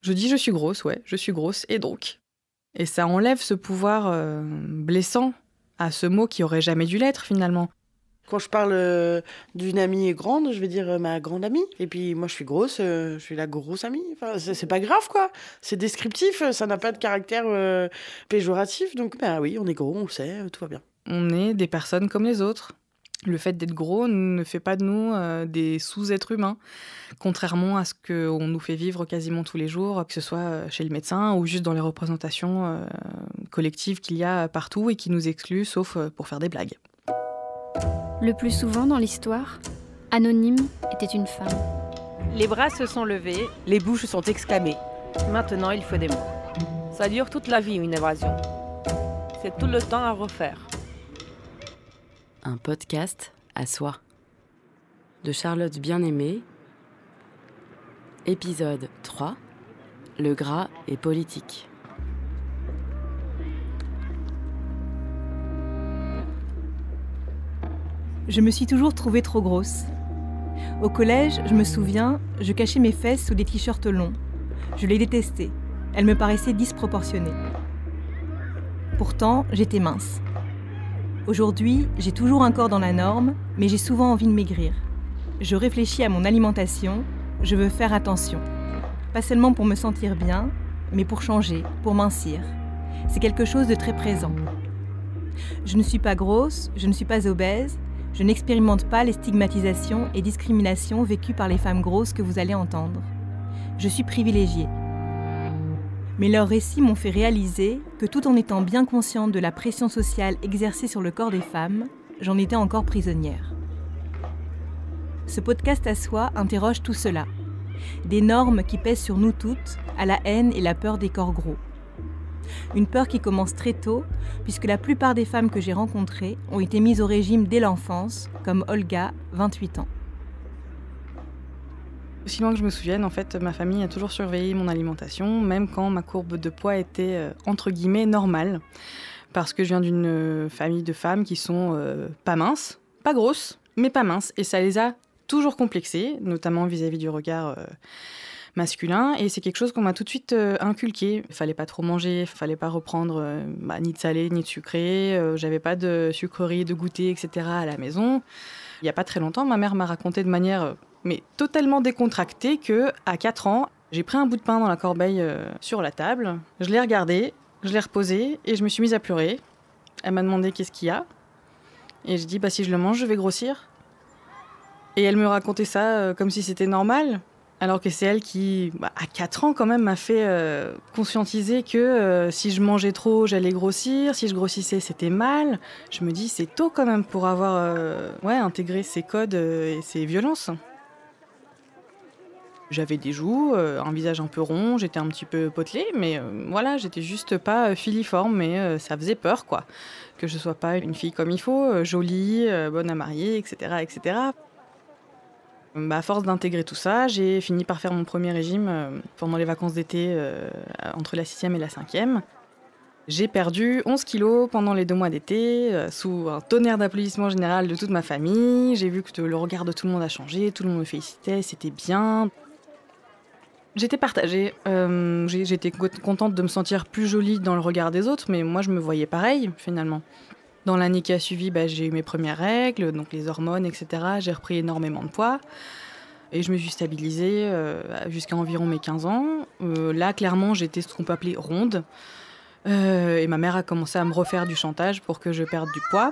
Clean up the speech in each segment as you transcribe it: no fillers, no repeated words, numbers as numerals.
Je dis je suis grosse, ouais, je suis grosse, et donc? Et ça enlève ce pouvoir blessant à ce mot qui aurait jamais dû l'être finalement. Quand je parle d'une amie grande, je vais dire ma grande amie. Et puis moi, je suis grosse, je suis la grosse amie. Enfin, c'est pas grave, quoi. C'est descriptif, ça n'a pas de caractère péjoratif. Donc, bah oui, on est gros, on le sait, tout va bien. On est des personnes comme les autres. Le fait d'être gros ne fait pas de nous des sous-êtres humains, contrairement à ce qu'on nous fait vivre quasiment tous les jours, que ce soit chez le médecin ou juste dans les représentations collectives qu'il y a partout et qui nous excluent, sauf pour faire des blagues. Le plus souvent dans l'histoire, Anonyme était une femme. Les bras se sont levés, les bouches sont exclamées. Maintenant, il faut des mots. Ça dure toute la vie, une évasion. C'est tout le temps à refaire. Un podcast à soi. De Charlotte Bien-Aimée. Épisode 3. Le gras est politique. Je me suis toujours trouvée trop grosse. Au collège, je me souviens, je cachais mes fesses sous des t-shirts longs. Je les détestais. Elles me paraissaient disproportionnées. Pourtant, j'étais mince. Aujourd'hui, j'ai toujours un corps dans la norme, mais j'ai souvent envie de maigrir. Je réfléchis à mon alimentation, je veux faire attention. Pas seulement pour me sentir bien, mais pour changer, pour mincir. C'est quelque chose de très présent. Je ne suis pas grosse, je ne suis pas obèse, je n'expérimente pas les stigmatisations et discriminations vécues par les femmes grosses que vous allez entendre. Je suis privilégiée. Mais leurs récits m'ont fait réaliser que tout en étant bien consciente de la pression sociale exercée sur le corps des femmes, j'en étais encore prisonnière. Ce podcast à soi interroge tout cela. Des normes qui pèsent sur nous toutes, à la haine et la peur des corps gros. Une peur qui commence très tôt, puisque la plupart des femmes que j'ai rencontrées ont été mises au régime dès l'enfance, comme Olga, 28 ans. Aussi loin que je me souvienne, en fait, ma famille a toujours surveillé mon alimentation, même quand ma courbe de poids était entre guillemets normale. Parce que je viens d'une famille de femmes qui sont pas minces, pas grosses, mais pas minces. Et ça les a toujours complexées, notamment vis-à-vis du regard masculin. Et c'est quelque chose qu'on m'a tout de suite inculqué. Il fallait pas trop manger, il fallait pas reprendre ni de salé, ni de sucré. J'avais pas de sucreries, de goûter, etc. à la maison. Il y a pas très longtemps, ma mère m'a raconté de manière mais totalement décontractée qu'à 4 ans, j'ai pris un bout de pain dans la corbeille sur la table. Je l'ai regardé, je l'ai reposé et je me suis mise à pleurer. Elle m'a demandé qu'est-ce qu'il y a. Et je dis, si je le mange, je vais grossir. Et elle me racontait ça comme si c'était normal. Alors que c'est elle qui, à 4 ans quand même, m'a fait conscientiser que si je mangeais trop, j'allais grossir. Si je grossissais, c'était mal. Je me dis, c'est tôt quand même pour avoir intégré ces codes et ces violences. J'avais des joues, un visage un peu rond, j'étais un petit peu potelée, mais voilà, j'étais juste pas filiforme, mais ça faisait peur, quoi. Que je sois pas une fille comme il faut, jolie, bonne à marier, etc., etc. À force d'intégrer tout ça, j'ai fini par faire mon premier régime pendant les vacances d'été, entre la 6e et la 5e. J'ai perdu 11 kilos pendant les 2 mois d'été, sous un tonnerre d'applaudissements général de toute ma famille. J'ai vu que le regard de tout le monde a changé, tout le monde me félicitait, c'était bien. J'étais partagée. J'étais contente de me sentir plus jolie dans le regard des autres, mais moi je me voyais pareil, finalement. Dans l'année qui a suivi, j'ai eu mes premières règles, donc les hormones, etc. J'ai repris énormément de poids. Et je me suis stabilisée jusqu'à environ mes 15 ans. Là, clairement, j'étais ce qu'on peut appeler ronde. Et ma mère a commencé à me refaire du chantage pour que je perde du poids.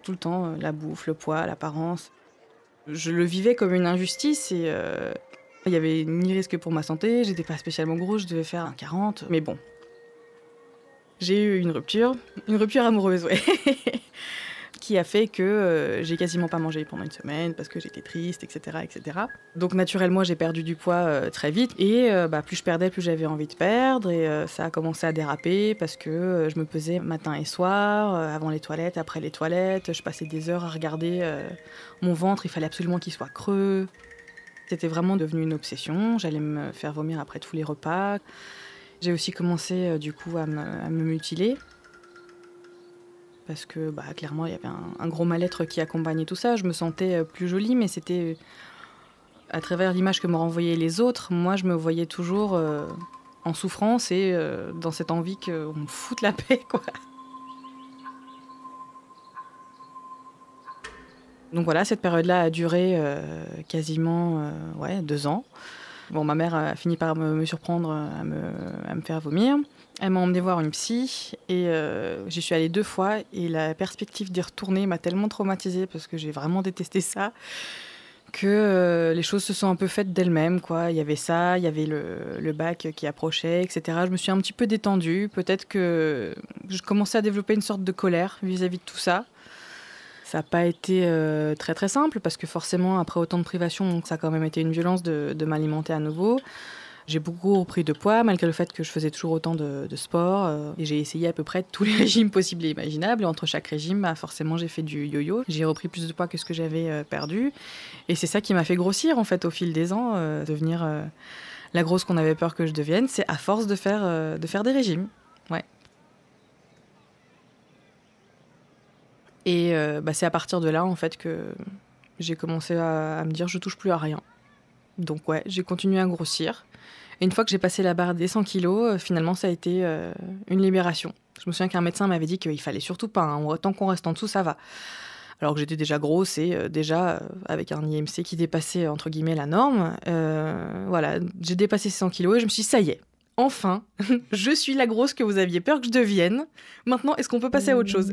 Tout le temps, la bouffe, le poids, l'apparence. Je le vivais comme une injustice et il n'y avait ni risque pour ma santé, j'étais pas spécialement grosse, je devais faire un 40, mais bon. J'ai eu une rupture amoureuse, ouais, qui a fait que j'ai quasiment pas mangé pendant une semaine parce que j'étais triste, etc., etc. Donc naturellement, j'ai perdu du poids très vite et plus je perdais, plus j'avais envie de perdre et ça a commencé à déraper parce que je me pesais matin et soir, avant les toilettes, après les toilettes, je passais des heures à regarder mon ventre, il fallait absolument qu'il soit creux. C'était vraiment devenu une obsession, j'allais me faire vomir après tous les repas. J'ai aussi commencé du coup à me mutiler. Parce que clairement, il y avait un gros mal-être qui accompagnait tout ça. Je me sentais plus jolie, mais c'était À travers l'image que me renvoyaient les autres, moi, je me voyais toujours en souffrance et dans cette envie qu'on me foute la paix, quoi. Donc voilà, cette période-là a duré quasiment 2 ans. Bon, ma mère a fini par me surprendre à me faire vomir. Elle m'a emmenée voir une psy et j'y suis allée 2 fois. Et la perspective d'y retourner m'a tellement traumatisée parce que j'ai vraiment détesté ça que les choses se sont un peu faites d'elles-mêmes, quoi. Il y avait ça, il y avait le bac qui approchait, etc. Je me suis un petit peu détendue. Peut-être que je commençais à développer une sorte de colère vis-à-vis de tout ça. Ça n'a pas été très très simple parce que forcément, après autant de privations, ça a quand même été une violence de m'alimenter à nouveau. J'ai beaucoup repris de poids malgré le fait que je faisais toujours autant de sport. Et j'ai essayé à peu près tous les régimes possibles et imaginables. Et entre chaque régime, forcément, j'ai fait du yo-yo. J'ai repris plus de poids que ce que j'avais perdu. Et c'est ça qui m'a fait grossir en fait au fil des ans, devenir la grosse qu'on avait peur que je devienne. C'est à force de faire des régimes. Ouais. Et c'est à partir de là, en fait, que j'ai commencé à me dire je touche plus à rien. Donc ouais, j'ai continué à grossir. Et une fois que j'ai passé la barre des 100 kilos, finalement, ça a été une libération. Je me souviens qu'un médecin m'avait dit qu'il fallait surtout pas, hein, tant qu'on reste en dessous, ça va. Alors que j'étais déjà grosse et déjà avec un IMC qui dépassait, entre guillemets, la norme. Voilà, j'ai dépassé ces 100 kilos et je me suis dit, ça y est, enfin, je suis la grosse que vous aviez peur que je devienne. Maintenant, est-ce qu'on peut passer à autre chose ?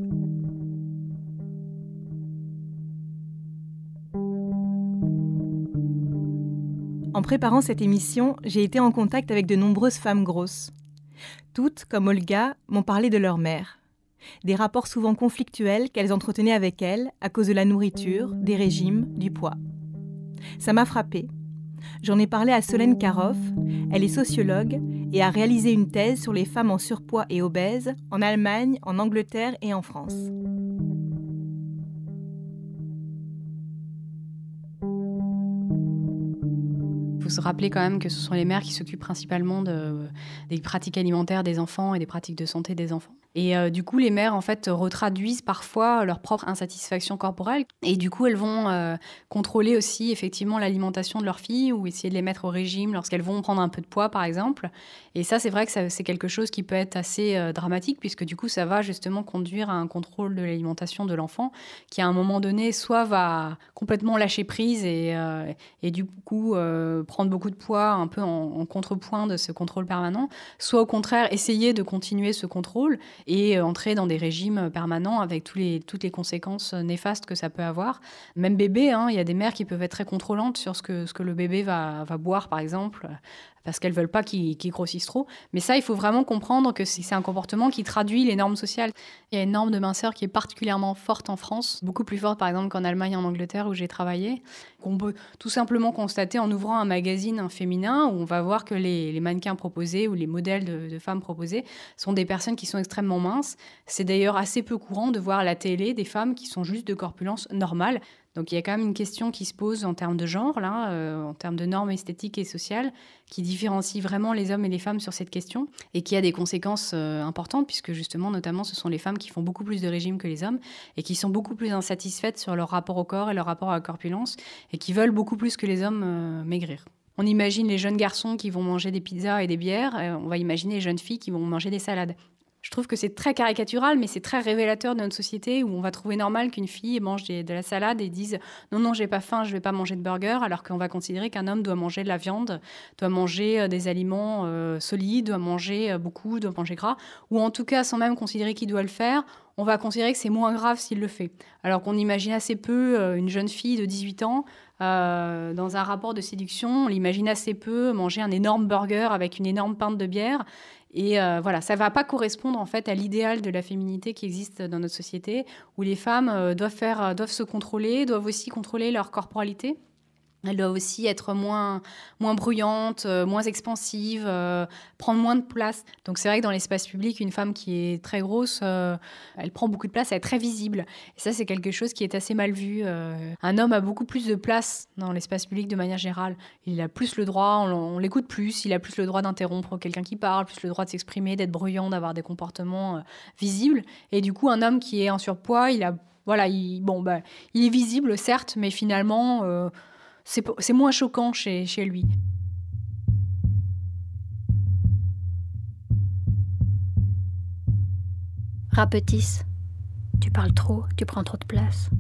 En préparant cette émission, j'ai été en contact avec de nombreuses femmes grosses. Toutes, comme Olga, m'ont parlé de leur mère. Des rapports souvent conflictuels qu'elles entretenaient avec elle à cause de la nourriture, des régimes, du poids. Ça m'a frappée. J'en ai parlé à Solène Karoff, elle est sociologue et a réalisé une thèse sur les femmes en surpoids et obèses en Allemagne, en Angleterre et en France. Il faut se rappeler quand même que ce sont les mères qui s'occupent principalement des pratiques alimentaires des enfants et des pratiques de santé des enfants. Et du coup, les mères, en fait, retraduisent parfois leur propre insatisfaction corporelle. Et du coup, elles vont contrôler aussi, effectivement, l'alimentation de leurs filles ou essayer de les mettre au régime lorsqu'elles vont prendre un peu de poids, par exemple. Et ça, c'est vrai que c'est quelque chose qui peut être assez dramatique, puisque du coup, ça va justement conduire à un contrôle de l'alimentation de l'enfant qui, à un moment donné, soit va complètement lâcher prise et du coup, prendre beaucoup de poids un peu en contrepoint de ce contrôle permanent, soit au contraire, essayer de continuer ce contrôle et entrer dans des régimes permanents avec toutes les conséquences néfastes que ça peut avoir. Même bébé, hein, il y a des mères qui peuvent être très contrôlantes sur ce que le bébé va boire, par exemple, parce qu'elles ne veulent pas qu'il grossisse trop. Mais ça, il faut vraiment comprendre que c'est un comportement qui traduit les normes sociales. Il y a une norme de minceur qui est particulièrement forte en France, beaucoup plus forte, par exemple, qu'en Allemagne et en Angleterre, où j'ai travaillé, qu'on peut tout simplement constater en ouvrant un magazine féminin, où on va voir que les mannequins proposés ou les modèles de femmes proposés sont des personnes qui sont extrêmement minces. C'est d'ailleurs assez peu courant de voir à la télé des femmes qui sont juste de corpulence normale. Donc il y a quand même une question qui se pose en termes de genre, là, en termes de normes esthétiques et sociales, qui différencie vraiment les hommes et les femmes sur cette question et qui a des conséquences importantes, puisque justement, notamment, ce sont les femmes qui font beaucoup plus de régimes que les hommes et qui sont beaucoup plus insatisfaites sur leur rapport au corps et leur rapport à la corpulence et qui veulent beaucoup plus que les hommes maigrir. On imagine les jeunes garçons qui vont manger des pizzas et des bières, on va imaginer les jeunes filles qui vont manger des salades. Je trouve que c'est très caricatural, mais c'est très révélateur de notre société où on va trouver normal qu'une fille mange de la salade et dise « Non, j'ai pas faim, je vais pas manger de burger », alors qu'on va considérer qu'un homme doit manger de la viande, doit manger des aliments solides, doit manger beaucoup, doit manger gras, ou en tout cas, sans même considérer qu'il doit le faire, on va considérer que c'est moins grave s'il le fait. Alors qu'on imagine assez peu une jeune fille de 18 ans dans un rapport de séduction, on l'imagine assez peu manger un énorme burger avec une énorme pinte de bière. Et voilà, ça ne va pas correspondre en fait à l'idéal de la féminité qui existe dans notre société, où les femmes doivent se contrôler, doivent aussi contrôler leur corporalité. Elles doivent aussi être moins bruyantes, moins expansives, prendre moins de place. Donc c'est vrai que dans l'espace public, une femme qui est très grosse, elle prend beaucoup de place, elle est très visible. Et ça, c'est quelque chose qui est assez mal vu. Un homme a beaucoup plus de place dans l'espace public de manière générale. Il a plus le droit, on l'écoute plus, il a plus le droit d'interrompre quelqu'un qui parle, plus le droit de s'exprimer, d'être bruyant, d'avoir des comportements visibles. Et du coup, un homme qui est en surpoids, il est visible, certes, mais finalement... C'est moins choquant chez lui. Rapetisse. Tu parles trop, tu prends trop de place.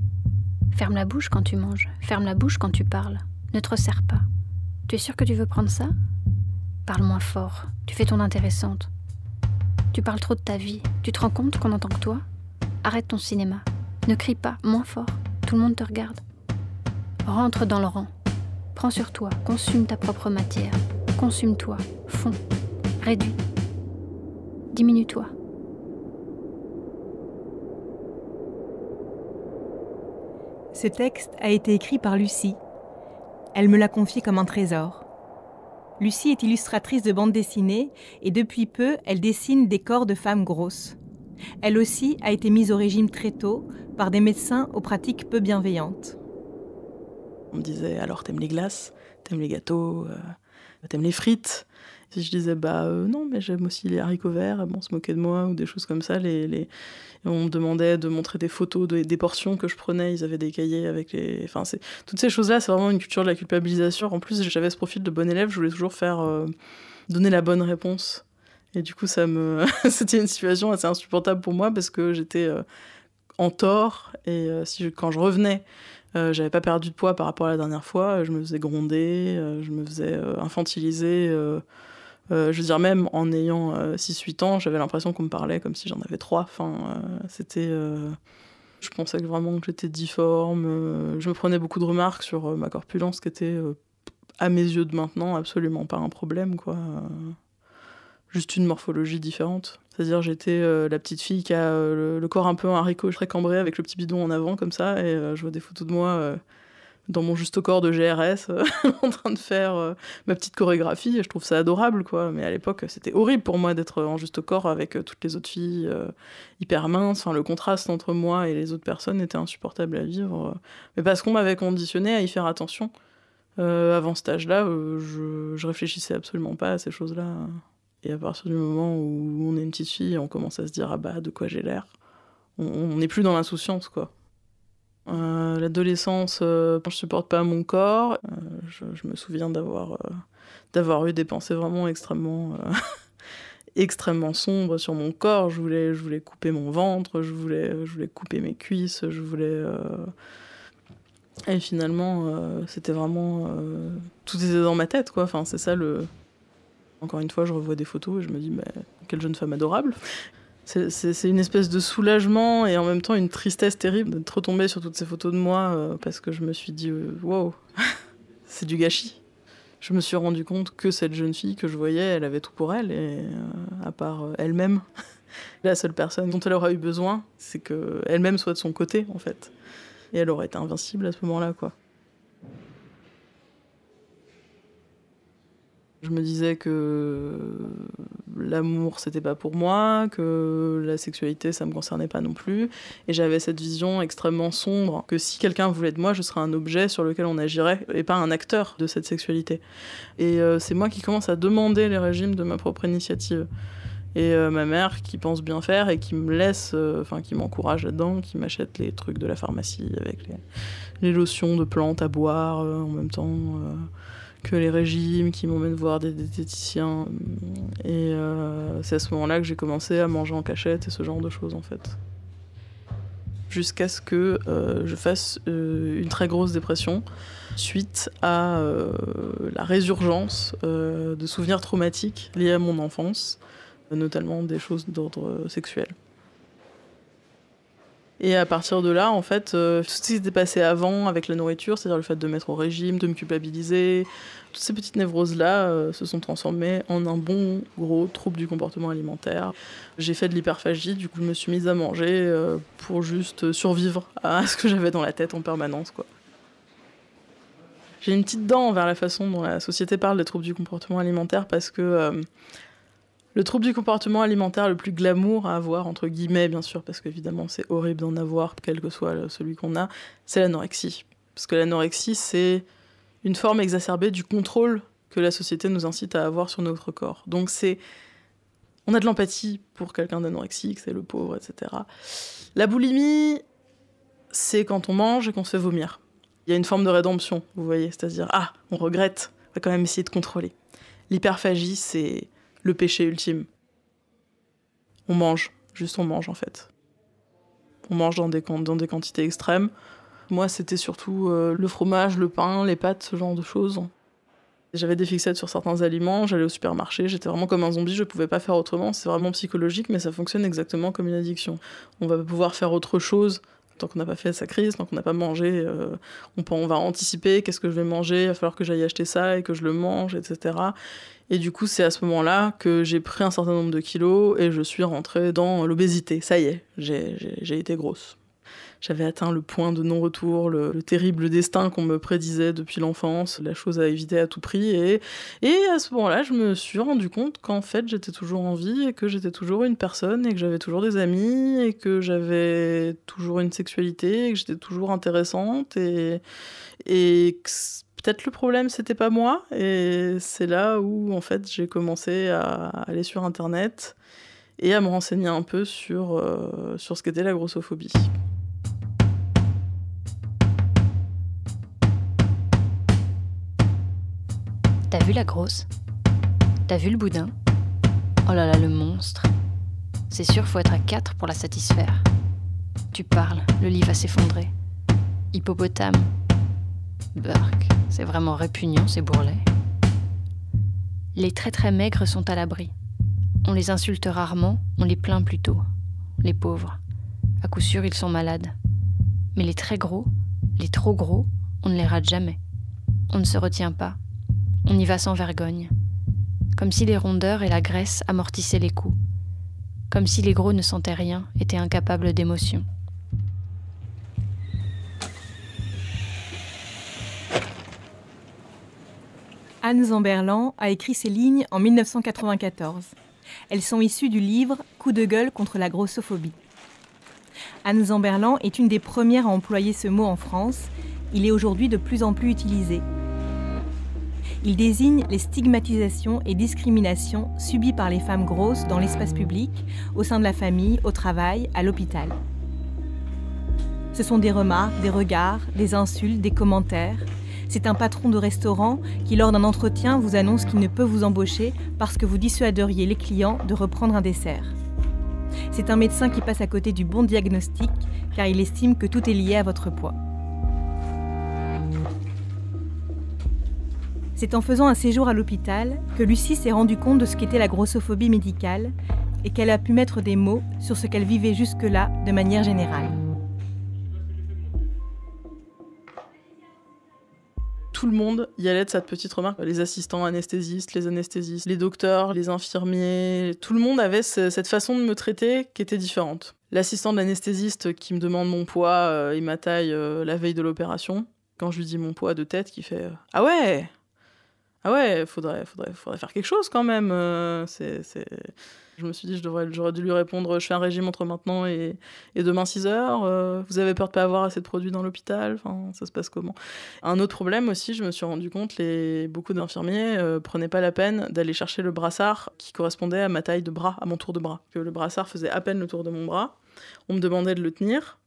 Ferme la bouche quand tu manges, ferme la bouche quand tu parles. Ne te resserre pas. Tu es sûre que tu veux prendre ça ? Parle moins fort, tu fais ton intéressante. Tu parles trop de ta vie, tu te rends compte qu'on entend que toi ? Arrête ton cinéma. Ne crie pas, moins fort, tout le monde te regarde. Rentre dans le rang. Prends sur toi, consume ta propre matière. Consume-toi, fonds, réduis. Diminue-toi. Ce texte a été écrit par Lucie. Elle me l'a confié comme un trésor. Lucie est illustratrice de bande dessinée et depuis peu, elle dessine des corps de femmes grosses. Elle aussi a été mise au régime très tôt par des médecins aux pratiques peu bienveillantes. On me disait, alors t'aimes les glaces, t'aimes les gâteaux, t'aimes les frites. Si je disais, non, mais j'aime aussi les haricots verts, on se moquait de moi ou des choses comme ça. On me demandait de montrer des photos des portions que je prenais, ils avaient des cahiers avec les... Enfin, toutes ces choses-là, c'est vraiment une culture de la culpabilisation. En plus, j'avais ce profil de bon élève, je voulais toujours donner la bonne réponse. Et du coup, c'était une situation assez insupportable pour moi parce que j'étais en tort. Et quand je revenais, j'avais pas perdu de poids par rapport à la dernière fois, je me faisais gronder, je me faisais infantiliser. Je veux dire, même en ayant 6-8 ans, j'avais l'impression qu'on me parlait comme si j'en avais 3. Enfin, c'était... Je pensais vraiment que j'étais difforme. Je me prenais beaucoup de remarques sur ma corpulence qui était, à mes yeux de maintenant, absolument pas un problème, quoi. Juste une morphologie différente. C'est-à-dire, j'étais la petite fille qui a le corps un peu un haricot très cambré avec le petit bidon en avant, comme ça, et je vois des photos de moi dans mon juste corps de GRS en train de faire ma petite chorégraphie, et je trouve ça adorable, quoi. Mais à l'époque, c'était horrible pour moi d'être en juste corps avec toutes les autres filles hyper minces. Enfin, le contraste entre moi et les autres personnes était insupportable à vivre. Mais parce qu'on m'avait conditionné à y faire attention. Avant cet âge-là, je réfléchissais absolument pas à ces choses-là. Et à partir du moment où on est une petite fille, on commence à se dire « Ah bah, de quoi j'ai l'air ?» On n'est plus dans l'insouciance, quoi. L'adolescence, je supporte pas mon corps. Je me souviens d'avoir eu des pensées vraiment extrêmement, extrêmement sombres sur mon corps. Je voulais couper mon ventre, je voulais couper mes cuisses, Et finalement, c'était vraiment... tout était dans ma tête, quoi. Enfin, c'est ça le... Encore une fois, je revois des photos et je me dis, mais quelle jeune femme adorable. C'est une espèce de soulagement et en même temps une tristesse terrible d'être retombée sur toutes ces photos de moi parce que je me suis dit, wow, c'est du gâchis. Je me suis rendu compte que cette jeune fille que je voyais, elle avait tout pour elle et à part elle-même, la seule personne dont elle aura eu besoin, c'est qu'elle-même soit de son côté, en fait. Et elle aurait été invincible à ce moment-là, quoi. Je me disais que l'amour, c'était pas pour moi, que la sexualité, ça me concernait pas non plus. Et j'avais cette vision extrêmement sombre que si quelqu'un voulait de moi, je serais un objet sur lequel on agirait et pas un acteur de cette sexualité. Et c'est moi qui commence à demander les régimes de ma propre initiative. Et ma mère qui pense bien faire et qui me laisse, qui m'encourage là-dedans, qui m'achète les trucs de la pharmacie avec les lotions de plantes à boire en même temps... que les régimes, qui m'emmènent voir des diététiciens. Et c'est à ce moment-là que j'ai commencé à manger en cachette et ce genre de choses, en fait. Jusqu'à ce que je fasse une très grosse dépression suite à la résurgence de souvenirs traumatiques liés à mon enfance, notamment des choses d'ordre sexuel. Et à partir de là, en fait, tout ce qui s'était passé avant avec la nourriture, c'est-à-dire le fait de mettre au régime, de me culpabiliser, toutes ces petites névroses-là se sont transformées en un bon gros trouble du comportement alimentaire. J'ai fait de l'hyperphagie, du coup je me suis mise à manger pour juste survivre à ce que j'avais dans la tête en permanence, quoi. J'ai une petite dent envers la façon dont la société parle des troubles du comportement alimentaire parce que... le trouble du comportement alimentaire le plus glamour à avoir, entre guillemets, bien sûr, parce qu'évidemment, c'est horrible d'en avoir, quel que soit celui qu'on a, c'est l'anorexie. Parce que l'anorexie, c'est une forme exacerbée du contrôle que la société nous incite à avoir sur notre corps. Donc on a de l'empathie pour quelqu'un d'anorexique, c'est le pauvre, etc. La boulimie, c'est quand on mange et qu'on se fait vomir. Il y a une forme de rédemption, vous voyez, c'est-à-dire, ah, on regrette, on va quand même essayer de contrôler. L'hyperphagie, c'est le péché ultime. On mange, juste on mange en fait. On mange dans des quantités extrêmes. Moi, c'était surtout le fromage, le pain, les pâtes, ce genre de choses. J'avais des fixettes sur certains aliments, j'allais au supermarché, j'étais vraiment comme un zombie, je pouvais pas faire autrement. C'est vraiment psychologique, mais ça fonctionne exactement comme une addiction. On va pouvoir faire autre chose tant qu'on n'a pas fait sa crise, tant qu'on n'a pas mangé. On va anticiper, qu'est-ce que je vais manger, il va falloir que j'aille acheter ça et que je le mange, etc. Et du coup, c'est à ce moment-là que j'ai pris un certain nombre de kilos et je suis rentrée dans l'obésité. Ça y est, j'ai été grosse. J'avais atteint le point de non-retour, le terrible destin qu'on me prédisait depuis l'enfance, la chose à éviter à tout prix. Et à ce moment-là, je me suis rendu compte qu'en fait, j'étais toujours en vie et que j'étais toujours une personne et que j'avais toujours des amis et que j'avais toujours une sexualité et que j'étais toujours intéressante et que peut-être le problème, c'était pas moi. Et c'est là où, en fait, j'ai commencé à aller sur Internet et à me renseigner un peu sur ce qu'était la grossophobie. T'as vu la grosse? T'as vu le boudin? Oh là là, le monstre. C'est sûr, faut être à 4 pour la satisfaire. Tu parles, le lit va s'effondrer. Hippopotame. Burk, c'est vraiment répugnant ces bourrelets. Les très très maigres sont à l'abri. On les insulte rarement, on les plaint plutôt. Les pauvres. À coup sûr, ils sont malades. Mais les très gros, les trop gros, on ne les rate jamais. On ne se retient pas. On y va sans vergogne. Comme si les rondeurs et la graisse amortissaient les coups. Comme si les gros ne sentaient rien, étaient incapables d'émotion. Anne Zamberlan a écrit ces lignes en 1994. Elles sont issues du livre « Coup de gueule contre la grossophobie ». Anne Zamberlan est une des premières à employer ce mot en France. Il est aujourd'hui de plus en plus utilisé. Il désigne les stigmatisations et discriminations subies par les femmes grosses dans l'espace public, au sein de la famille, au travail, à l'hôpital. Ce sont des remarques, des regards, des insultes, des commentaires. C'est un patron de restaurant qui, lors d'un entretien, vous annonce qu'il ne peut vous embaucher parce que vous dissuaderiez les clients de reprendre un dessert. C'est un médecin qui passe à côté du bon diagnostic car il estime que tout est lié à votre poids. C'est en faisant un séjour à l'hôpital que Lucie s'est rendue compte de ce qu'était la grossophobie médicale et qu'elle a pu mettre des mots sur ce qu'elle vivait jusque-là de manière générale. Tout le monde y allait de cette petite remarque. Les assistants anesthésistes, les docteurs, les infirmiers, tout le monde avait cette façon de me traiter qui était différente. L'assistant de l'anesthésiste qui me demande mon poids et ma taille la veille de l'opération, quand je lui dis mon poids de tête, qui fait « Ah ouais !» Ah ouais, faudrait faire quelque chose quand même. Je me suis dit, j'aurais dû lui répondre, je fais un régime entre maintenant et demain 6 heures. Vous avez peur de pas avoir assez de produits dans l'hôpital? Enfin, ça se passe comment? Un autre problème aussi, je me suis rendu compte, beaucoup d'infirmiers prenaient pas la peine d'aller chercher le brassard qui correspondait à ma taille de bras, à mon tour de bras. Que le brassard faisait à peine le tour de mon bras. On me demandait de le tenir.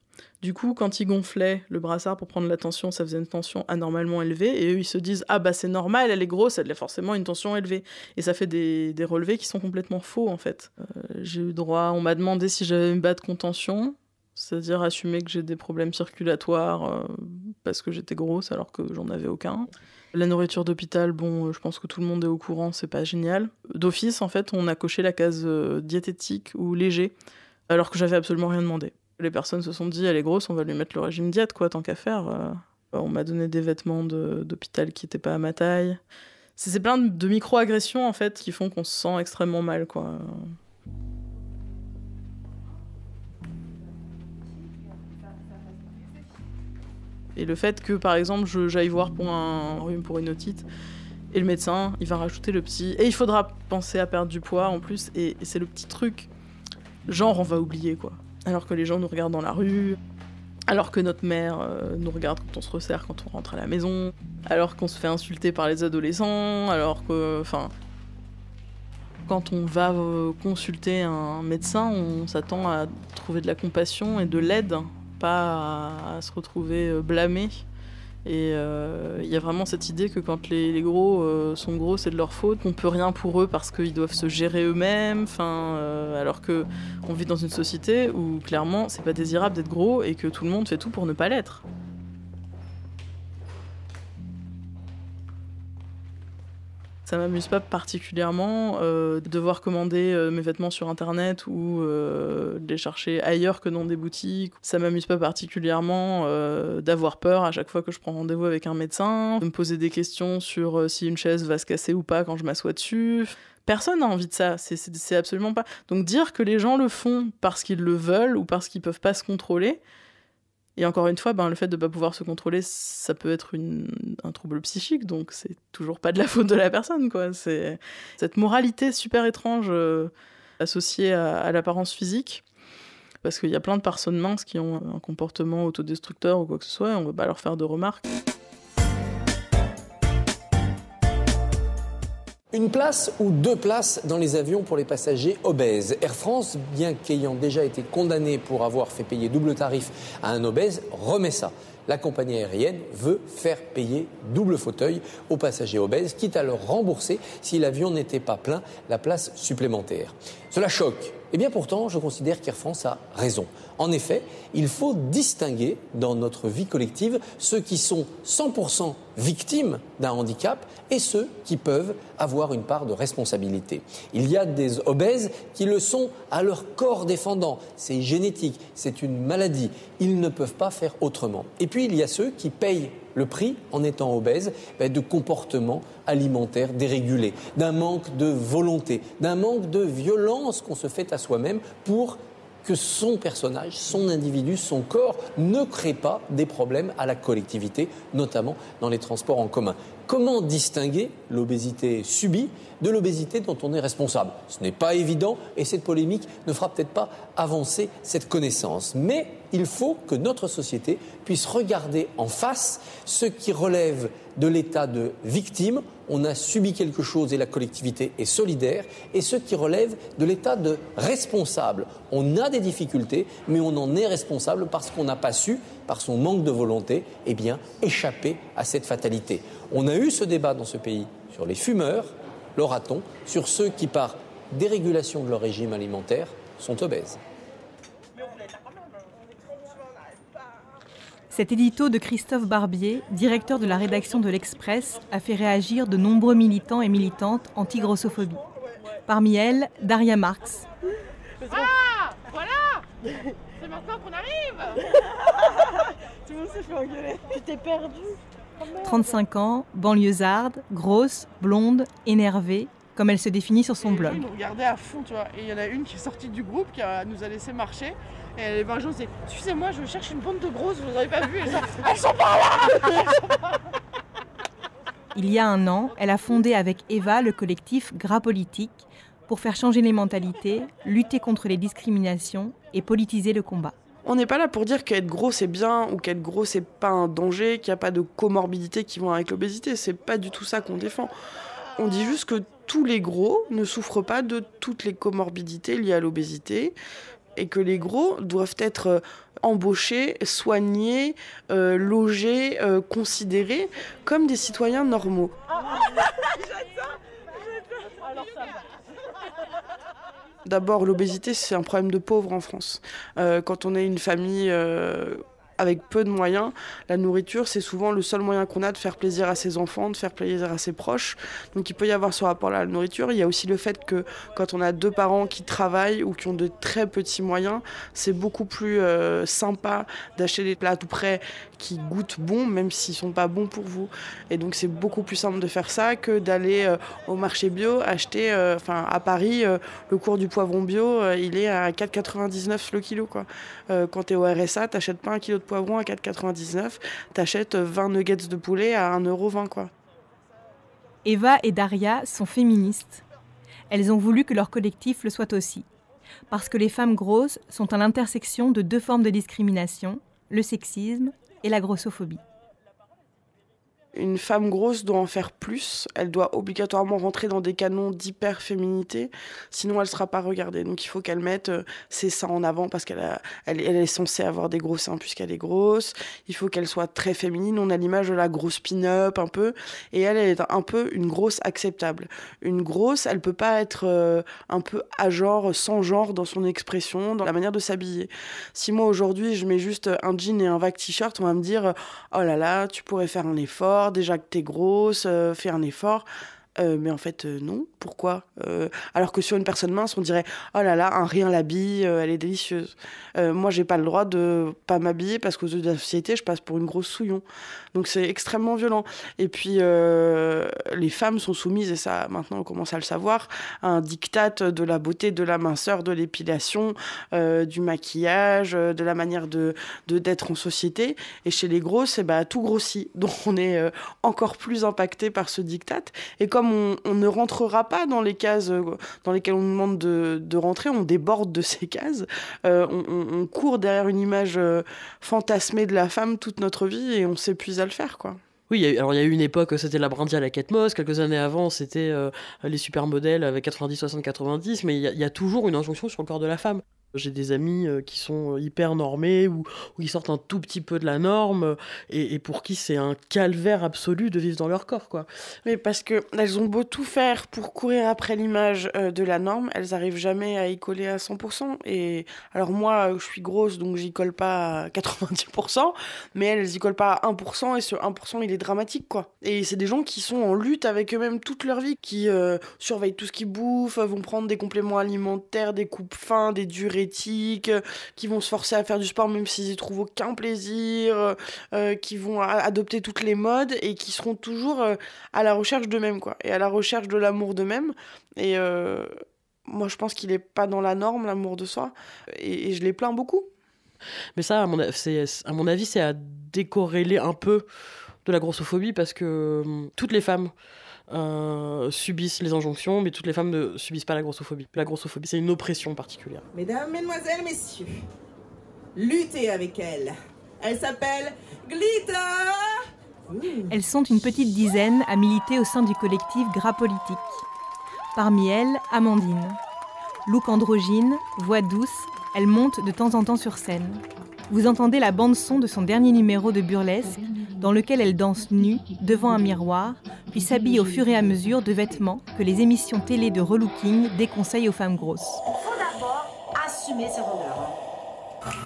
Du coup, quand ils gonflaient le brassard pour prendre la tension, ça faisait une tension anormalement élevée. Et eux, ils se disent « Ah bah c'est normal, elle est grosse, elle a forcément une tension élevée. » Et ça fait des relevés qui sont complètement faux, en fait. J'ai eu droit... On m'a demandé si j'avais une bas de contention, c'est-à-dire assumer que j'ai des problèmes circulatoires parce que j'étais grosse alors que j'en avais aucun. La nourriture d'hôpital, bon, je pense que tout le monde est au courant, c'est pas génial. D'office, en fait, on a coché la case diététique ou léger, alors que j'avais absolument rien demandé. Les personnes se sont dit, elle est grosse, on va lui mettre le régime diète, quoi, tant qu'à faire. On m'a donné des vêtements d'hôpital qui n'étaient pas à ma taille. C'est plein de micro-agressions, en fait, qui font qu'on se sent extrêmement mal, quoi. Et le fait que, par exemple, j'aille voir pour un rhume, pour une otite, et le médecin, il va rajouter le petit... Et il faudra penser à perdre du poids, en plus, et c'est le petit truc, genre, on va oublier, quoi. Alors que les gens nous regardent dans la rue, alors que notre mère nous regarde quand on se resserre, quand on rentre à la maison, alors qu'on se fait insulter par les adolescents, alors que... Enfin, quand on va consulter un médecin, on s'attend à trouver de la compassion et de l'aide, pas à se retrouver blâmé Et il y a vraiment cette idée que quand les gros sont gros, c'est de leur faute, qu'on peut rien pour eux parce qu'ils doivent se gérer eux-mêmes, alors qu'on vit dans une société où clairement c'est pas désirable d'être gros et que tout le monde fait tout pour ne pas l'être. Ça m'amuse pas particulièrement de devoir commander mes vêtements sur internet ou de les chercher ailleurs que dans des boutiques. Ça m'amuse pas particulièrement d'avoir peur à chaque fois que je prends rendez-vous avec un médecin, de me poser des questions sur si une chaise va se casser ou pas quand je m'assois dessus. Personne n'a envie de ça, c'est absolument pas. Donc dire que les gens le font parce qu'ils le veulent ou parce qu'ils peuvent pas se contrôler, et encore une fois, le fait de ne pas pouvoir se contrôler, ça peut être un trouble psychique, donc c'est toujours pas de la faute de la personne, quoi. C'est cette moralité super étrange associée à l'apparence physique, parce qu'il y a plein de personnes minces qui ont un comportement autodestructeur ou quoi que ce soit, et on ne va pas leur faire de remarques. Une place ou 2 places dans les avions pour les passagers obèses. Air France, bien qu'ayant déjà été condamné pour avoir fait payer double tarif à un obèse, remet ça. La compagnie aérienne veut faire payer double fauteuil aux passagers obèses, quitte à leur rembourser, si l'avion n'était pas plein, la place supplémentaire. Cela choque. Et bien pourtant, je considère qu'Air France a raison. En effet, il faut distinguer dans notre vie collective ceux qui sont 100% victimes d'un handicap et ceux qui peuvent avoir une part de responsabilité. Il y a des obèses qui le sont à leur corps défendant. C'est génétique, c'est une maladie. Ils ne peuvent pas faire autrement. Et puis, il y a ceux qui payent le prix, en étant obèse, de comportements alimentaires dérégulés, d'un manque de volonté, d'un manque de violence qu'on se fait à soi-même pour que son personnage, son individu, son corps ne crée pas des problèmes à la collectivité, notamment dans les transports en commun. Comment distinguer l'obésité subie de l'obésité dont on est responsable ? Ce n'est pas évident et cette polémique ne fera peut-être pas avancer cette connaissance. Mais il faut que notre société puisse regarder en face ce qui relève de l'état de victime. On a subi quelque chose et la collectivité est solidaire. Et ce qui relève de l'état de responsable. On a des difficultés, mais on en est responsable parce qu'on n'a pas su, par son manque de volonté, échapper à cette fatalité. On a eu ce débat dans ce pays sur les fumeurs, l'aura-t-on, sur ceux qui, par dérégulation de leur régime alimentaire, sont obèses. Cet édito de Christophe Barbier, directeur de la rédaction de l'Express, a fait réagir de nombreux militants et militantes anti-grossophobie. Parmi elles, Daria Marx. Ah, voilà. C'est maintenant qu'on arrive. Tout le monde s'est fait engueuler. Tu t'es perdu. 35 ans, banlieusarde, grosse, blonde, énervée, comme elle se définit sur son blog. Ils nous regardaient à fond, tu vois. Et il y en a une qui est sortie du groupe, qui nous a laissé marcher. Et elle est venue, elle disait, excusez-moi, je cherche une bande de grosses, vous n'avez pas vu. Elles sont par là. Il y a un an, elle a fondé avec Eva le collectif Gras Politique pour faire changer les mentalités, lutter contre les discriminations et politiser le combat. On n'est pas là pour dire qu'être gros c'est bien ou qu'être gros c'est pas un danger, qu'il n'y a pas de comorbidités qui vont avec l'obésité. C'est pas du tout ça qu'on défend. On dit juste que tous les gros ne souffrent pas de toutes les comorbidités liées à l'obésité et que les gros doivent être embauchés, soignés, logés, considérés comme des citoyens normaux. D'abord, l'obésité, c'est un problème de pauvres en France. Quand on est une famille avec peu de moyens, la nourriture, c'est souvent le seul moyen qu'on a de faire plaisir à ses enfants, de faire plaisir à ses proches. Donc il peut y avoir ce rapport-là à la nourriture. Il y a aussi le fait que quand on a 2 parents qui travaillent ou qui ont de très petits moyens, c'est beaucoup plus sympa d'acheter des plats tout prêts qui goûtent bon, même s'ils ne sont pas bons pour vous. Et donc c'est beaucoup plus simple de faire ça que d'aller au marché bio, acheter, à Paris, le cours du poivron bio, il est à 4,99 le kilo, quoi. Quand tu es au RSA, tu n'achètes pas 1 kilo de poivron à 4,99, tu achètes 20 nuggets de poulet à 1,20 €, quoi. Eva et Daria sont féministes. Elles ont voulu que leur collectif le soit aussi. Parce que les femmes grosses sont à l'intersection de 2 formes de discrimination, le sexisme et la grossophobie. Une femme grosse doit en faire plus. Elle doit obligatoirement rentrer dans des canons d'hyper-féminité. Sinon, elle ne sera pas regardée. Donc, il faut qu'elle mette ses seins en avant parce qu'elle est censée avoir des gros seins puisqu'elle est grosse. Il faut qu'elle soit très féminine. On a l'image de la grosse pin-up un peu. Et elle est un peu une grosse acceptable. Une grosse, elle ne peut pas être un peu à genre, sans genre dans son expression, dans la manière de s'habiller. Si moi, aujourd'hui, je mets juste un jean et un vague t-shirt, on va me dire « Oh là là, tu pourrais faire un effort. Déjà que t'es grosse, fais un effort. » Mais en fait, non. Pourquoi alors que sur une personne mince, on dirait « Oh là là, un rien l'habille, elle est délicieuse. » Moi, j'ai pas le droit de pas m'habiller parce qu'aux yeux de la société, je passe pour une grosse souillon. Donc, c'est extrêmement violent. Et puis, les femmes sont soumises, et ça, maintenant, on commence à le savoir, à un diktat de la beauté, de la minceur, de l'épilation, du maquillage, de la manière d'être en société. Et chez les grosses, tout grossit. Donc, on est encore plus impacté par ce diktat. Et comme on ne rentrera pas dans les cases dans lesquelles on nous demande de rentrer, on déborde de ces cases, on court derrière une image fantasmée de la femme toute notre vie et on s'épuise à le faire, quoi. Oui, il y a eu une époque, c'était la brindille à la Kate Moss, quelques années avant, c'était les supermodèles avec 90, 60, 90, mais il y a toujours une injonction sur le corps de la femme. J'ai des amis qui sont hyper normés ou qui sortent un tout petit peu de la norme et pour qui c'est un calvaire absolu de vivre dans leur corps, quoi. Mais parce qu'elles ont beau tout faire pour courir après l'image de la norme, elles n'arrivent jamais à y coller à 100%. Et alors moi, je suis grosse, donc j'y colle pas à 90%, mais elles y collent pas à 1%, et ce 1%, il est dramatique, quoi. Et c'est des gens qui sont en lutte avec eux-mêmes toute leur vie, qui surveillent tout ce qu'ils bouffent, vont prendre des compléments alimentaires, des coupes fins, des diurétiques, qui vont se forcer à faire du sport même s'ils y trouvent aucun plaisir, qui vont adopter toutes les modes et qui seront toujours à la recherche d'eux-mêmes, quoi, et à la recherche de l'amour d'eux-mêmes. Et moi, je pense qu'il n'est pas dans la norme, l'amour de soi, et je les plains beaucoup. Mais ça, à mon avis, c'est à décorréler un peu de la grossophobie parce que toutes les femmes subissent les injonctions, mais toutes les femmes ne subissent pas la grossophobie. La grossophobie, c'est une oppression particulière. Mesdames, mesdemoiselles, messieurs, luttez avec elle. Elle s'appelle Glitter. Elles sont une petite dizaine à militer au sein du collectif Gras Politique. Parmi elles, Amandine. Look androgyne, voix douce, elle monte de temps en temps sur scène. Vous entendez la bande-son de son dernier numéro de burlesque, dans lequel elle danse nue, devant un miroir, puis s'habille au fur et à mesure de vêtements que les émissions télé de relooking déconseillent aux femmes grosses. Il faut d'abord assumer ses rondeurs.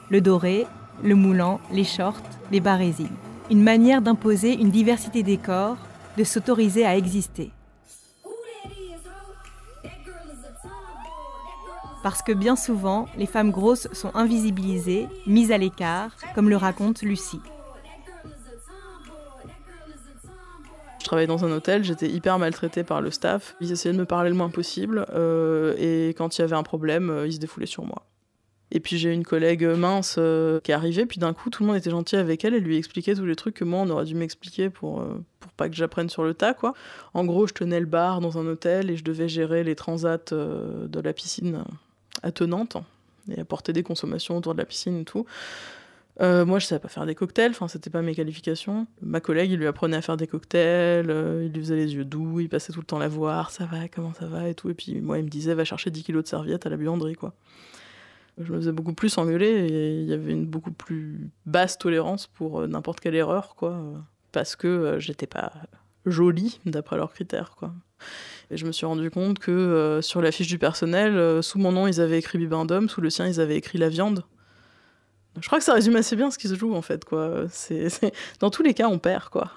Le doré, le moulant, les shorts, les barésiles. Une manière d'imposer une diversité des corps, de s'autoriser à exister. Parce que bien souvent, les femmes grosses sont invisibilisées, mises à l'écart, comme le raconte Lucie. Je travaillais dans un hôtel, j'étais hyper maltraitée par le staff. Ils essayaient de me parler le moins possible et quand il y avait un problème, ils se défoulaient sur moi. Et puis j'ai une collègue mince qui est arrivée, puis d'un coup tout le monde était gentil avec elle et lui expliquait tous les trucs que moi on aurait dû m'expliquer pour pas que j'apprenne sur le tas, quoi. En gros, je tenais le bar dans un hôtel et je devais gérer les transats de la piscine attenante et apporter des consommations autour de la piscine et tout. Moi, je savais pas faire des cocktails, enfin, c'était pas mes qualifications. Ma collègue, il lui apprenait à faire des cocktails, il lui faisait les yeux doux, il passait tout le temps la voir, ça va, comment ça va et tout. Et puis moi, il me disait, va chercher 10 kilos de serviettes à la buanderie, quoi. Je me faisais beaucoup plus engueuler et il y avait une beaucoup plus basse tolérance pour n'importe quelle erreur, quoi. Parce que j'étais pas jolie, d'après leurs critères, quoi. Et je me suis rendu compte que sur la fiche du personnel, sous mon nom, ils avaient écrit Bibendum, sous le sien, ils avaient écrit la viande. Je crois que ça résume assez bien ce qui se joue, en fait, quoi. Dans tous les cas, on perd, quoi.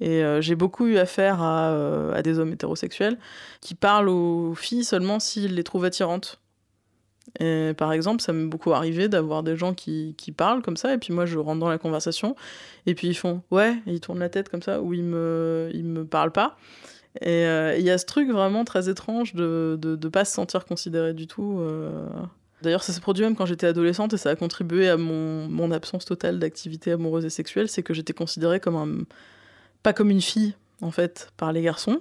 Et j'ai beaucoup eu affaire à des hommes hétérosexuels qui parlent aux filles seulement s'ils les trouvent attirantes. Et par exemple, ça m'est beaucoup arrivé d'avoir des gens qui parlent comme ça, et puis moi je rentre dans la conversation, et puis ils font « ouais », et ils tournent la tête comme ça, ou ils me parlent pas. Et il y a ce truc vraiment très étrange de pas se sentir considéré du tout. D'ailleurs, ça s'est produit même quand j'étais adolescente, et ça a contribué à mon absence totale d'activité amoureuse et sexuelle, c'est que j'étais considérée pas comme une fille, en fait, par les garçons.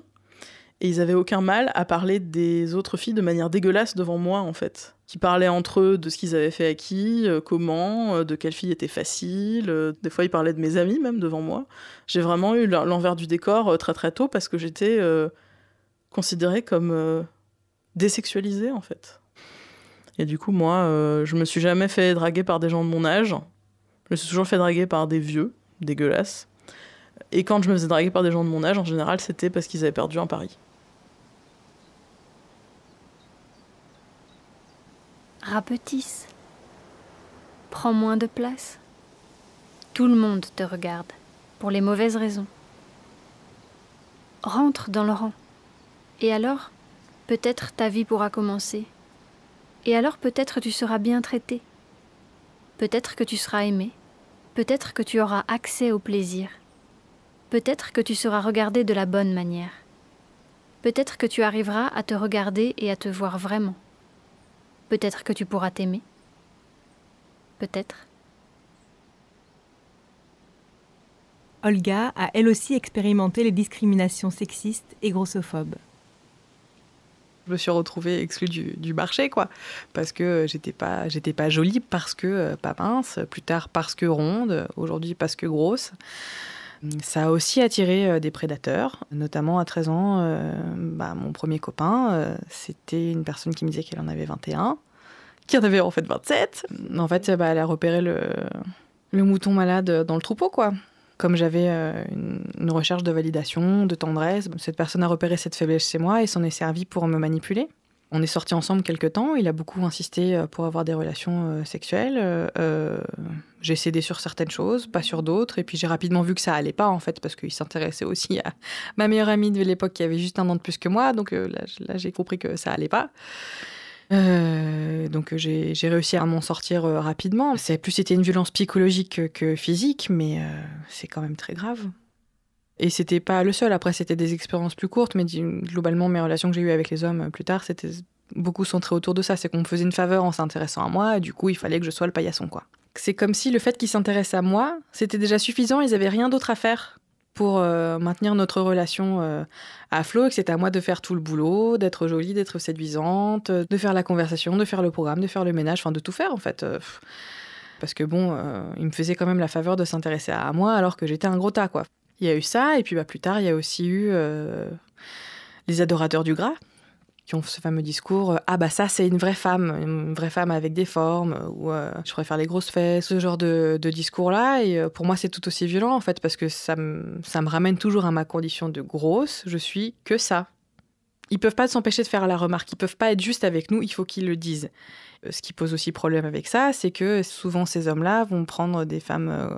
Et ils avaient aucun mal à parler des autres filles de manière dégueulasse devant moi, en fait. qui parlaient entre eux de ce qu'ils avaient fait à qui, comment, de quelle fille était facile. Des fois, ils parlaient de mes amis, même, devant moi. J'ai vraiment eu l'envers du décor très très tôt parce que j'étais considérée comme désexualisée, en fait. Et du coup, moi, je me suis jamais fait draguer par des gens de mon âge. Je me suis toujours fait draguer par des vieux, dégueulasses. Et quand je me faisais draguer par des gens de mon âge, en général, c'était parce qu'ils avaient perdu un pari. Rapetisse. Prends moins de place. Tout le monde te regarde, pour les mauvaises raisons. Rentre dans le rang. Et alors, peut-être ta vie pourra commencer. Et alors peut-être tu seras bien traité. Peut-être que tu seras aimé. Peut-être que tu auras accès au plaisir. Peut-être que tu seras regardé de la bonne manière. Peut-être que tu arriveras à te regarder et à te voir vraiment. Peut-être que tu pourras t'aimer. Peut-être. Olga a elle aussi expérimenté les discriminations sexistes et grossophobes. Je me suis retrouvée exclue du marché, quoi. Parce que j'étais pas jolie, parce que pas mince, plus tard parce que ronde, aujourd'hui parce que grosse. Ça a aussi attiré des prédateurs, notamment à 13 ans. Mon premier copain, c'était une personne qui me disait qu'elle en avait 21, qui en avait en fait 27. En fait, elle a repéré le mouton malade dans le troupeau, quoi. Comme j'avais une recherche de validation, de tendresse, cette personne a repéré cette faiblesse chez moi et s'en est servi pour me manipuler. On est sortis ensemble quelque temps, il a beaucoup insisté pour avoir des relations sexuelles. J'ai cédé sur certaines choses, pas sur d'autres, et puis j'ai rapidement vu que ça allait pas, en fait, parce qu'il s'intéressait aussi à ma meilleure amie de l'époque qui avait juste 1 an de plus que moi, donc là j'ai compris que ça allait pas. Donc j'ai réussi à m'en sortir rapidement. C'était une violence psychologique que physique, mais c'est quand même très grave. Et c'était pas le seul, après c'était des expériences plus courtes, mais globalement mes relations que j'ai eues avec les hommes plus tard, c'était beaucoup centré autour de ça. C'est qu'on me faisait une faveur en s'intéressant à moi, et du coup il fallait que je sois le paillasson, quoi. C'est comme si le fait qu'ils s'intéressent à moi, c'était déjà suffisant, ils avaient rien d'autre à faire pour maintenir notre relation à flot, et que c'était à moi de faire tout le boulot, d'être jolie, d'être séduisante, de faire la conversation, de faire le programme, de faire le ménage, enfin de tout faire en fait. Parce que ils me faisaient quand même la faveur de s'intéresser à moi alors que j'étais un gros tas, quoi. Il y a eu ça, et puis plus tard, il y a aussi eu les adorateurs du gras, qui ont ce fameux discours « Ah bah ça, c'est une vraie femme avec des formes », ou « Je préfère les grosses fesses », ce genre de discours-là. Et pour moi, c'est tout aussi violent, en fait, parce que ça me ramène toujours à ma condition de grosse. Je suis que ça. Ils peuvent pas s'empêcher de faire la remarque, ils peuvent pas être juste avec nous, il faut qu'ils le disent. Ce qui pose aussi problème avec ça, c'est que souvent ces hommes-là vont prendre des femmes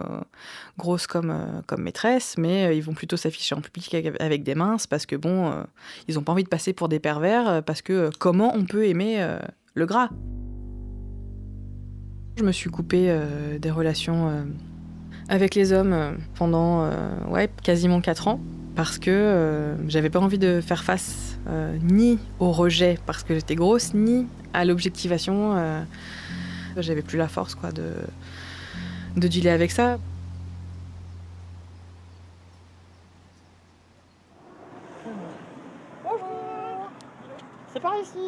grosses comme maîtresses, mais ils vont plutôt s'afficher en public avec des minces parce que ils n'ont pas envie de passer pour des pervers, parce que comment on peut aimer le gras ? Je me suis coupée des relations avec les hommes pendant quasiment 4 ans. Parce que j'avais pas envie de faire face ni au rejet parce que j'étais grosse, ni à l'objectivation. J'avais plus la force, quoi, de dealer avec ça. C'est par ici.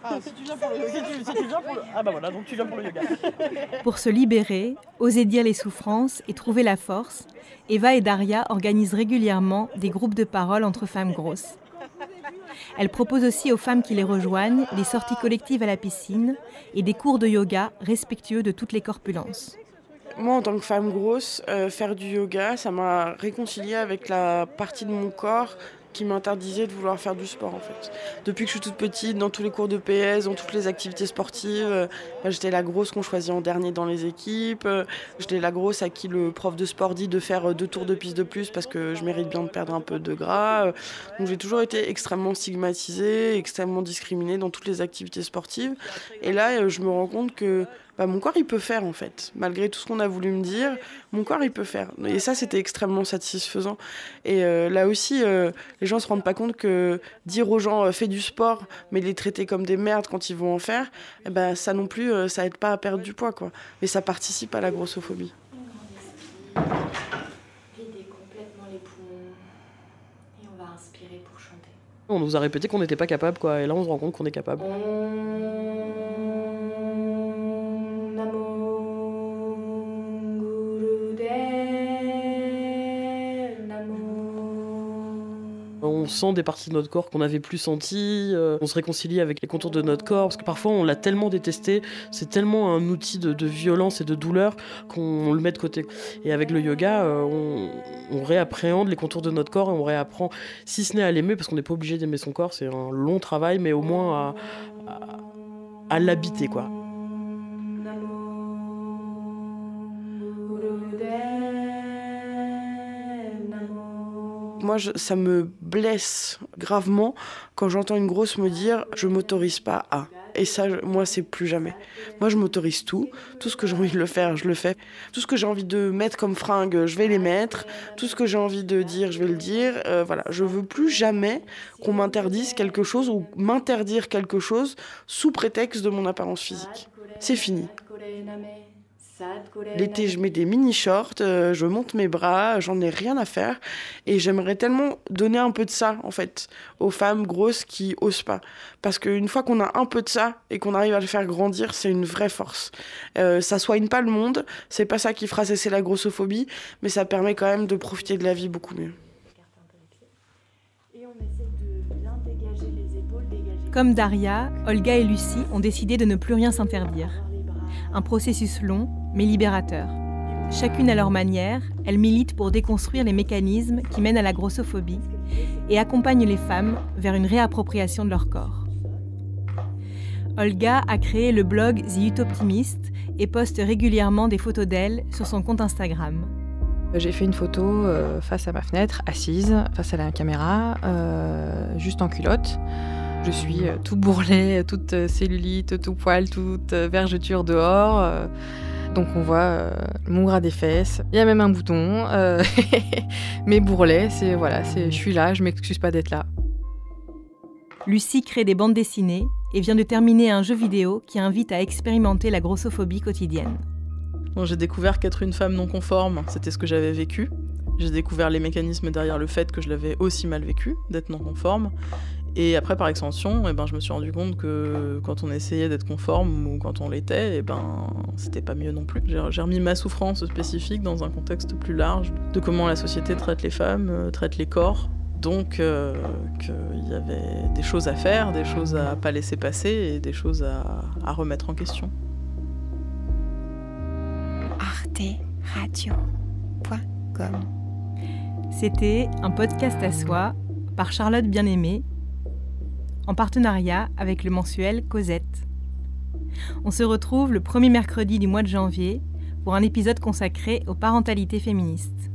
Ah, si tu viens pour le yoga. Ah bah voilà, donc tu viens pour le yoga. Pour se libérer, oser dire les souffrances et trouver la force, Eva et Daria organisent régulièrement des groupes de parole entre femmes grosses. Elle propose aussi aux femmes qui les rejoignent des sorties collectives à la piscine et des cours de yoga respectueux de toutes les corpulences. Moi, en tant que femme grosse, faire du yoga, ça m'a réconciliée avec la partie de mon corps qui m'interdisait de vouloir faire du sport, en fait. Depuis que je suis toute petite, dans tous les cours de PS, dans toutes les activités sportives, j'étais la grosse qu'on choisit en dernier dans les équipes. J'étais la grosse à qui le prof de sport dit de faire 2 tours de piste de plus parce que je mérite bien de perdre un peu de gras. Donc j'ai toujours été extrêmement stigmatisée, extrêmement discriminée dans toutes les activités sportives. Et là, je me rends compte que mon corps, il peut faire, en fait. Malgré tout ce qu'on a voulu me dire, mon corps, il peut faire. Et ça, c'était extrêmement satisfaisant. Et là aussi, les gens ne se rendent pas compte que dire aux gens « fais du sport », mais les traiter comme des merdes quand ils vont en faire, ça non plus, ça aide pas à perdre du poids, quoi. Mais ça participe à la grossophobie. Videz complètement les poumons. Et on va inspirer pour chanter. On nous a répété qu'on n'était pas capable, quoi. Et là, on se rend compte qu'on est capable. on sent des parties de notre corps qu'on n'avait plus senties, on se réconcilie avec les contours de notre corps, parce que parfois on l'a tellement détesté, c'est tellement un outil de violence et de douleur qu'on le met de côté. Et avec le yoga, on réappréhende les contours de notre corps et on réapprend, si ce n'est à l'aimer, parce qu'on n'est pas obligé d'aimer son corps, c'est un long travail, mais au moins à l'habiter, quoi. Moi, ça me blesse gravement quand j'entends une grosse me dire « je m'autorise pas à ». Et ça, moi, c'est plus jamais. Moi, je m'autorise tout. Tout ce que j'ai envie de le faire, je le fais. Tout ce que j'ai envie de mettre comme fringue, je vais les mettre. Tout ce que j'ai envie de dire, je vais le dire. Voilà, je veux plus jamais qu'on m'interdise quelque chose ou m'interdire quelque chose sous prétexte de mon apparence physique. C'est fini. L'été, je mets des mini-shorts, je monte mes bras, j'en ai rien à faire. Et j'aimerais tellement donner un peu de ça, en fait, aux femmes grosses qui osent pas. Parce qu'une fois qu'on a un peu de ça et qu'on arrive à le faire grandir, c'est une vraie force. Ça soigne pas le monde, c'est pas ça qui fera cesser la grossophobie, mais ça permet quand même de profiter de la vie beaucoup mieux. Comme Daria, Olga et Lucie ont décidé de ne plus rien s'interdire. Un processus long, mais libérateur. Chacune à leur manière, elles militent pour déconstruire les mécanismes qui mènent à la grossophobie et accompagnent les femmes vers une réappropriation de leur corps. Olga a créé le blog The Utoptimist et poste régulièrement des photos d'elle sur son compte Instagram. J'ai fait une photo face à ma fenêtre, assise, face à la caméra, juste en culotte. Je suis tout bourrelet, toute cellulite, tout poil, toute vergeture dehors. Donc on voit mon gras des fesses. Il y a même un bouton. Mais bourrelet, je suis là, je m'excuse pas d'être là. Lucie crée des bandes dessinées et vient de terminer un jeu vidéo qui invite à expérimenter la grossophobie quotidienne. Bon, j'ai découvert qu'être une femme non conforme, c'était ce que j'avais vécu. J'ai découvert les mécanismes derrière le fait que je l'avais aussi mal vécu, d'être non conforme. Et après, par extension, je me suis rendu compte que quand on essayait d'être conforme ou quand on l'était, c'était pas mieux non plus. J'ai remis ma souffrance spécifique dans un contexte plus large de comment la société traite les femmes, traite les corps. Donc, qu'il y avait des choses à faire, des choses à pas laisser passer et des choses à remettre en question. arteradio.com. C'était un podcast à soi par Charlotte Bien-Aimée, en partenariat avec le mensuel Cosette. On se retrouve le premier mercredi du mois de janvier pour un épisode consacré aux parentalités féministes.